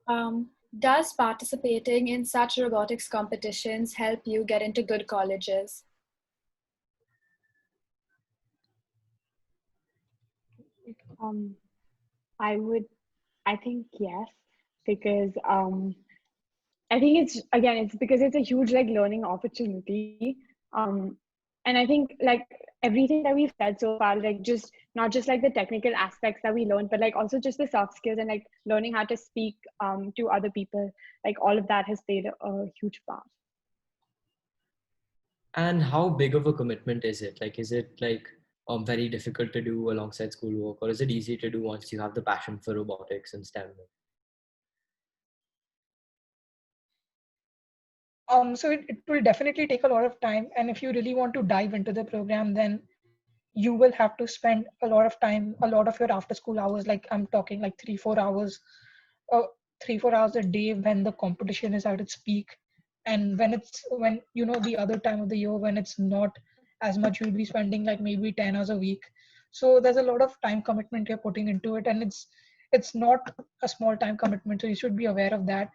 learn. Does participating in such robotics competitions help you get into good colleges? I think yes, because I think it's because it's a huge like learning opportunity. And I think like everything that we've said so far, like just not just like the technical aspects that we learned, but like also just the soft skills and like learning how to speak to other people, like all of that has played a huge part. And how big of a commitment is it? Like, is it like very difficult to do alongside schoolwork, or is it easy to do once you have the passion for robotics and STEM? So it will definitely take a lot of time. And if you really want to dive into the program, then you will have to spend a lot of time, a lot of your after school hours, like I'm talking like 3-4 hours, uh, 3-4 hours a day when the competition is at its peak. And when you know the other time of the year when it's not as much, you'll be spending like maybe 10 hours a week. So there's a lot of time commitment you're putting into it, and it's not a small time commitment. So you should be aware of that.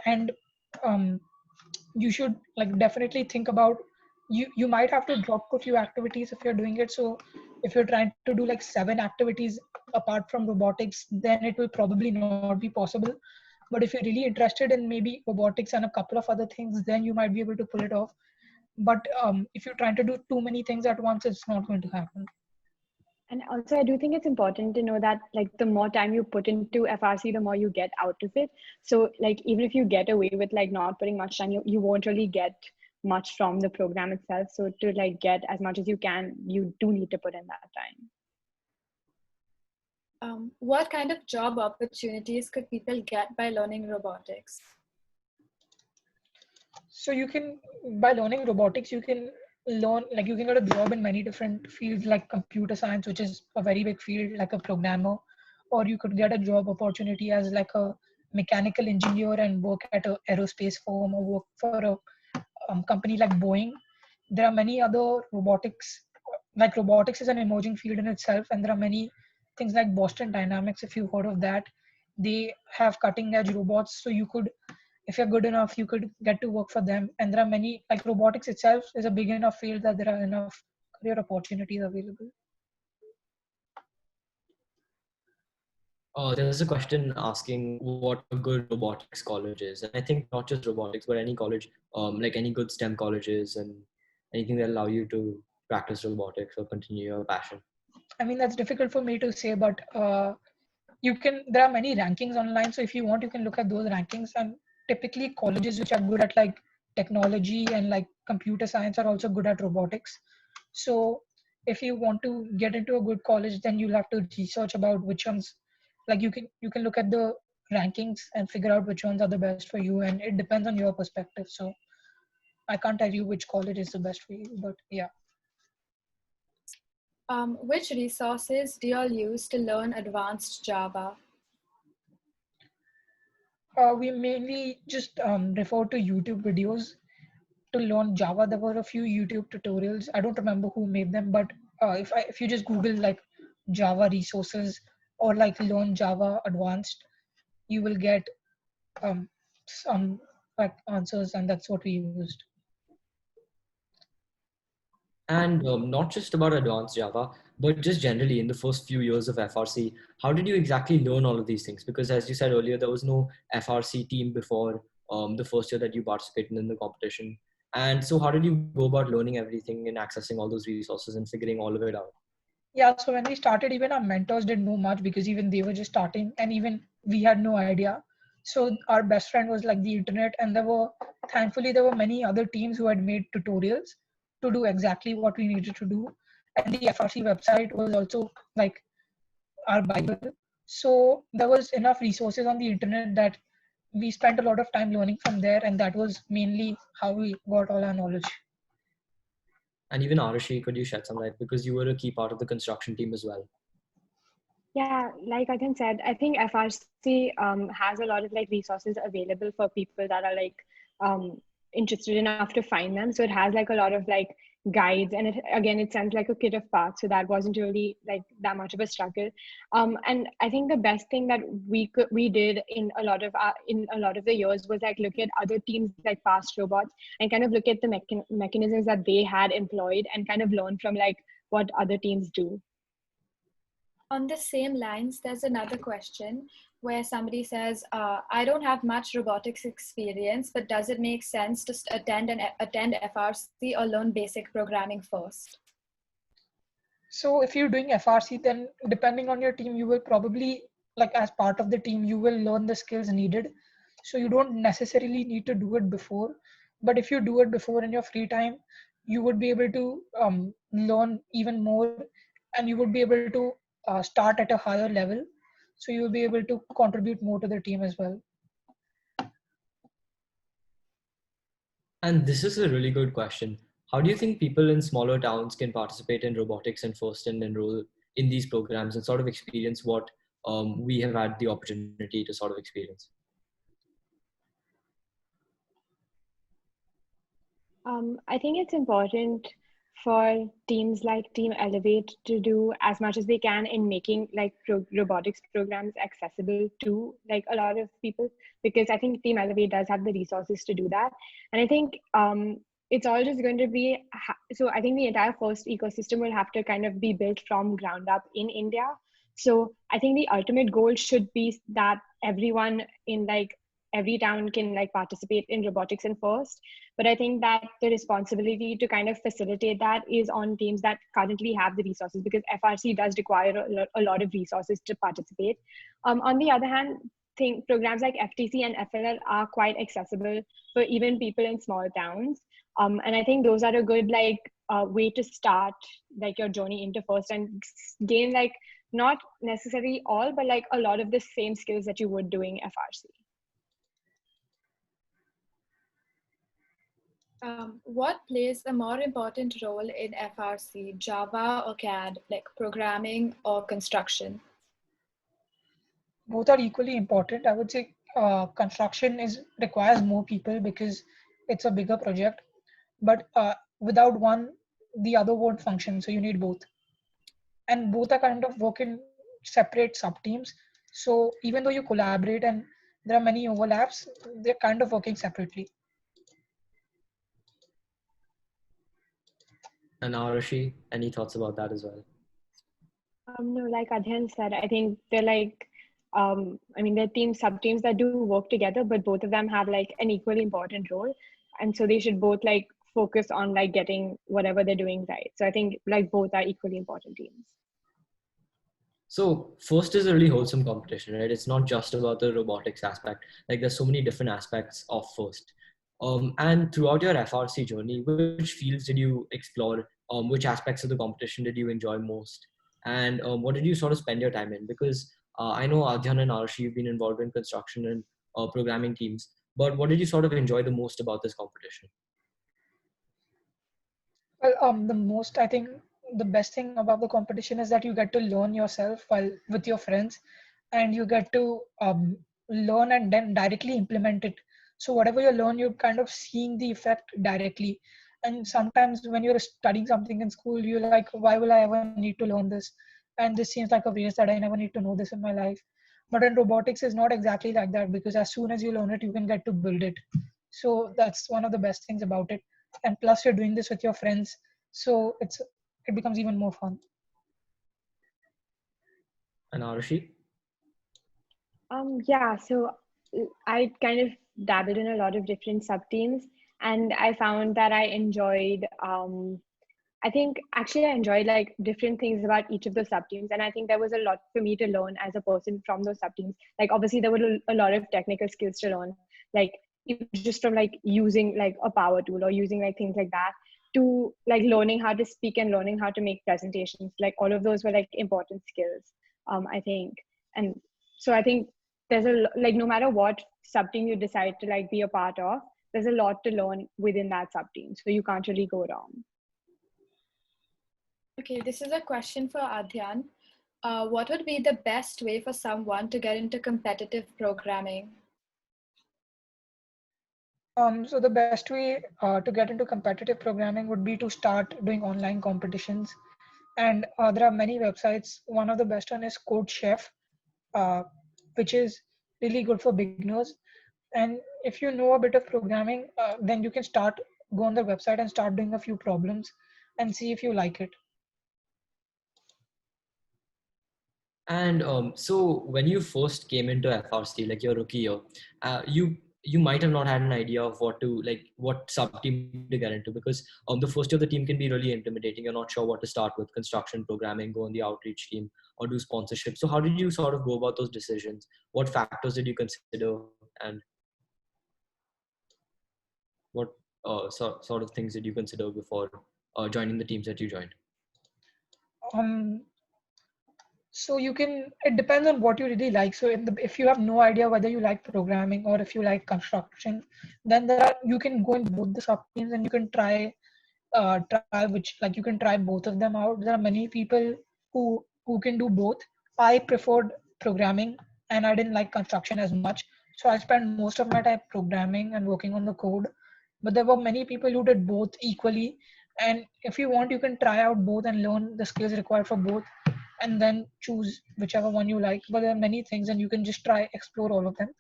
And um, you should like definitely think about, you might have to drop a few activities if you're doing it. So if you're trying to do like 7 activities apart from robotics, then it will probably not be possible. But if you're really interested in maybe robotics and a couple of other things, then you might be able to pull it off. But if you're trying to do too many things at once, it's not going to happen. And also, I do think it's important to know that like the more time you put into FRC, the more you get out of it. So like even if you get away with like not putting much time, you won't really get much from the program itself. So to like get as much as you can, you do need to put in that time. What kind of job opportunities could people get by learning robotics? So you can, by learning robotics, you can get a job in many different fields like computer science, which is a very big field, like a programmer. Or you could get a job opportunity as like a mechanical engineer and work at a aerospace firm, or work for a company like Boeing. There are many other robotics, like robotics is an emerging field in itself, and there are many things like Boston Dynamics, if you've heard of that. They have cutting edge robots, so you could, if you're good enough, you could get to work for them. And there are many, like robotics itself is a big enough field that there are enough career opportunities available. There's a question asking what a good robotics college is. And I think not just robotics, but any college, like any good STEM colleges and anything that allow you to practice robotics or continue your passion. I mean, that's difficult for me to say, but there are many rankings online. So if you want, you can look at those rankings. And typically colleges which are good at like technology and like computer science are also good at robotics. So if you want to get into a good college, then you'll have to research about which ones, like you can look at the rankings and figure out which ones are the best for you. And it depends on your perspective. So I can't tell you which college is the best for you, but yeah. Which resources do you all use to learn advanced Java? We mainly just refer to YouTube videos to learn Java. There were a few YouTube tutorials. I don't remember who made them, but if you just Google like Java resources or like learn Java advanced, you will get some like answers, and that's what we used. And not just about advanced Java, but just generally in the first few years of FRC, how did you exactly learn all of these things? Because as you said earlier, there was no FRC team before the first year that you participated in the competition. And so how did you go about learning everything and accessing all those resources and figuring all of it out? Yeah, so when we started, even our mentors didn't know much because even they were just starting and even we had no idea. So our best friend was like the internet, and thankfully, there were many other teams who had made tutorials to do exactly what we needed to do. And the FRC website was also like our Bible. So there was enough resources on the internet that we spent a lot of time learning from there, and that was mainly how we got all our knowledge. And even Aarushi, could you shed some light, because you were a key part of the construction team as well? Yeah, like Adhyyan said, I think FRC has a lot of like resources available for people that are like interested enough to find them. So it has like a lot of like guides, and it sounds like a kit of parts. So that wasn't really like that much of a struggle. And I think the best thing that we did in a lot of the years was like look at other teams like past robots and kind of look at the mechanisms that they had employed and kind of learn from like what other teams do. On the same lines, there's another question where somebody says, I don't have much robotics experience, but does it make sense to attend FRC or learn basic programming first? So if you're doing FRC, then depending on your team, you will probably, like as part of the team, you will learn the skills needed. So you don't necessarily need to do it before. But if you do it before in your free time, you would be able to learn even more, and you would be able to start at a higher level. So you will be able to contribute more to the team as well. And this is a really good question. How do you think people in smaller towns can participate in robotics and first and enroll in these programs and sort of experience what we have had the opportunity to sort of experience? I think it's important for teams like Team Elevate to do as much as they can in making like robotics programs accessible to like a lot of people, because I think Team Elevate does have the resources to do that. And I think it's all just going to be, so I think the entire first ecosystem will have to kind of be built from ground up in India. So I think the ultimate goal should be that everyone in like every town can like participate in robotics and first. But I think that the responsibility to kind of facilitate that is on teams that currently have the resources, because FRC does require a lot of resources to participate. On the other hand, think programs like FTC and FLL are quite accessible for even people in small towns. And I think those are a good like way to start like your journey into first and gain like not necessarily all, but like a lot of the same skills that you would doing FRC. What plays a more important role in FRC, Java or CAD, like programming or construction? Both are equally important. I would say construction requires more people because it's a bigger project. But without one, the other won't function. So you need both. And both are kind of work in separate sub teams. So even though you collaborate and there are many overlaps, they're kind of working separately. And Aarushi, any thoughts about that as well? No, like Adhyyan said, I think they're like, I mean, they're teams, sub-teams that do work together, but both of them have like an equally important role. And so they should both like focus on like getting whatever they're doing right. So I think like both are equally important teams. So first is a really wholesome competition, right? It's not just about the robotics aspect. Like there's so many different aspects of first. And throughout your FRC journey, which fields did you explore? Which aspects of the competition did you enjoy most? And what did you sort of spend your time in? Because I know Adhyyan and Aarushi, you've been involved in construction and programming teams, but what did you sort of enjoy the most about this competition? Well, I think the best thing about the competition is that you get to learn yourself while with your friends, and you get to learn and then directly implement it. So whatever you learn, you're kind of seeing the effect directly. And sometimes when you're studying something in school, you're like, why will I ever need to learn this? And this seems like a waste that I never need to know this in my life. But in robotics, is not exactly like that, because as soon as you learn it, you can get to build it. So that's one of the best things about it. And plus, you're doing this with your friends, so it becomes even more fun. And Aarushi? Yeah, so I kind of dabbled in a lot of different sub teams, and I found that I enjoyed. I think actually I enjoyed like different things about each of the sub teams, and I think there was a lot for me to learn as a person from those sub teams. Like obviously there were a lot of technical skills to learn, like just from like using like a power tool or using like things like that, to like learning how to speak and learning how to make presentations. Like all of those were like important skills, I think. And so I think there's like no matter what sub team you decide to like be a part of, there's a lot to learn within that sub team, so you can't really go wrong. Okay, this is a question for Adhyyan. What would be the best way for someone to get into competitive programming? So the best way to get into competitive programming would be to start doing online competitions. And there are many websites. One of the best one is Code Chef, which is really good for beginners. And if you know a bit of programming, then you can go on the website and start doing a few problems and see if you like it. And so when you first came into FRC, like your rookie year, you might have not had an idea of what sub team to get into, because the first year of the team can be really intimidating. You're not sure what to start with: construction, programming, go on the outreach team, or do sponsorship. So how did you sort of go about those decisions? What factors did you consider, and what sort of things did you consider before joining the teams that you joined? Um, So it depends on what you really like. So if you have no idea whether you like programming or if you like construction, then you can go in both the sub teams and you can you can try both of them out. There are many people who can do both. I preferred programming and I didn't like construction as much. So I spent most of my time programming and working on the code. But there were many people who did both equally. And if you want, you can try out both and learn the skills required for both, and then choose whichever one you like. But there are many things and you can just explore all of them.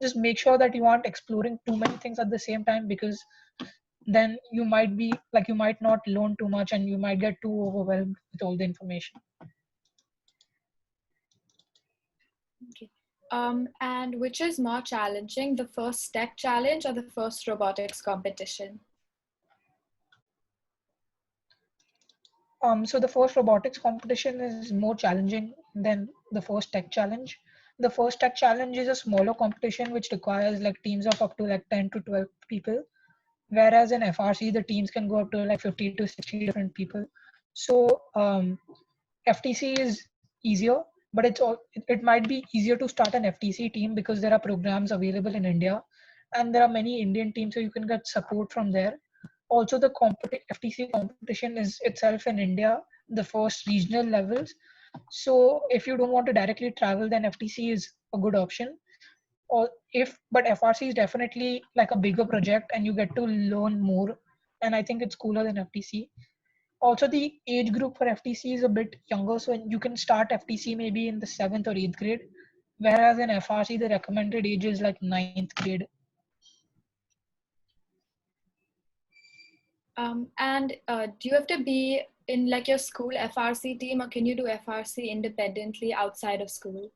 Just make sure that you aren't exploring too many things at the same time, because then you might not learn too much and you might get too overwhelmed with all the information. Okay. And which is more challenging, the first tech challenge or the first robotics competition? So the first robotics competition is more challenging than the first tech challenge. The first tech challenge is a smaller competition which requires like teams of up to like 10 to 12 people, whereas in FRC the teams can go up to like 50 to 60 different people. So FTC is easier, but it might be easier to start an FTC team because there are programs available in India, and there are many Indian teams, so you can get support from there. Also, the FTC competition is itself in India, the first regional levels. So if you don't want to directly travel, then FTC is a good option. But FRC is definitely like a bigger project and you get to learn more. And I think it's cooler than FTC. Also, the age group for FTC is a bit younger, so you can start FTC maybe in the 7th or 8th grade, whereas in FRC the recommended age is like 9th grade. And do you have to be in like your school FRC team, or can you do FRC independently outside of school?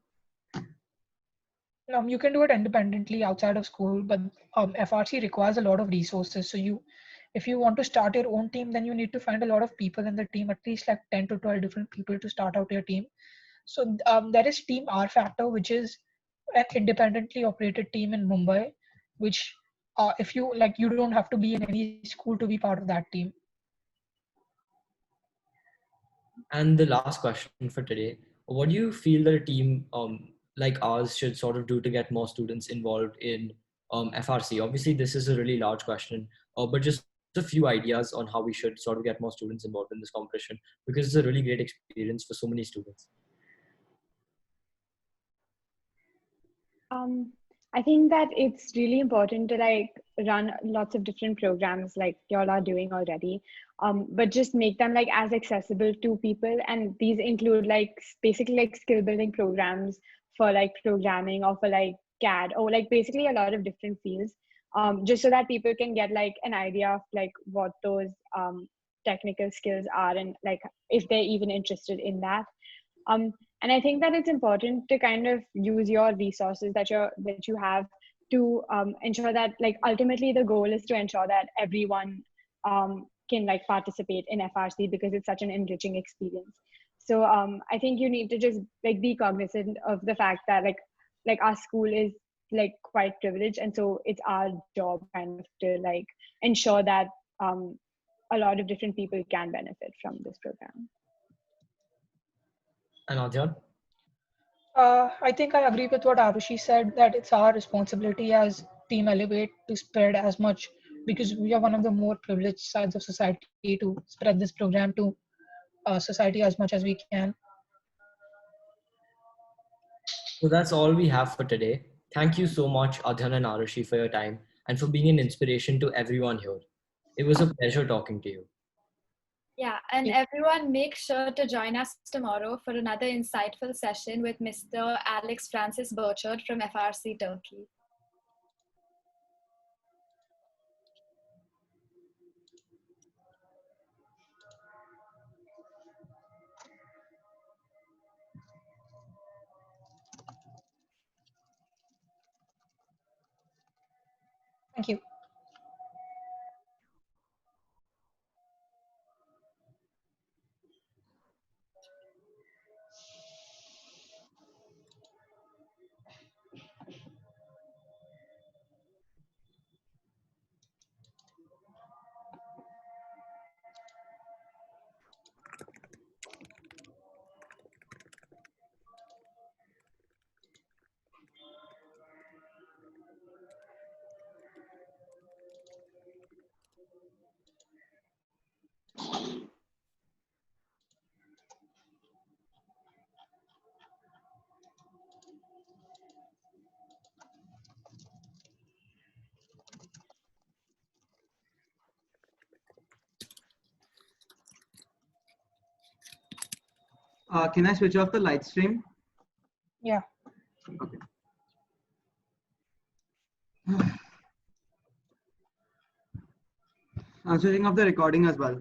You can do it independently outside of school, but FRC requires a lot of resources. So if you want to start your own team, then you need to find a lot of people in the team, at least like 10 to 12 different people to start out your team. So there is Team R Factor, which is an independently operated team in Mumbai, which if you like, you don't have to be in any school to be part of that team. And the last question for today: what do you feel that a team like ours should sort of do to get more students involved in FRC? Obviously, this is a really large question, but just a few ideas on how we should sort of get more students involved in this competition, because it's a really great experience for so many students. I think that it's really important to like run lots of different programs like y'all are doing already, but just make them like as accessible to people. And these include like basically like skill building programs for like programming or for like CAD or like basically a lot of different fields, just so that people can get like an idea of like what those technical skills are and like if they're even interested in that. And I think that it's important to kind of use your resources that you have to ensure that, like, ultimately the goal is to ensure that everyone can like participate in FRC because it's such an enriching experience. So I think you need to just like be cognizant of the fact that like our school is like quite privileged, and so it's our job kind of to like ensure that a lot of different people can benefit from this program. And Adhyyan? I think I agree with what Aarushi said, that it's our responsibility as Team Elevate to spread as much, because we are one of the more privileged sides of society, to spread this program to society as much as we can. So that's all we have for today. Thank you so much, Adhyyan and Aarushi, for your time and for being an inspiration to everyone here. It was a pleasure talking to you. Yeah, and everyone make sure to join us tomorrow for another insightful session with Mr. Alex Francis Burchard from FRC Turkey. Thank you. Can I switch off the light stream? Yeah. Okay. I'm switching off the recording as well.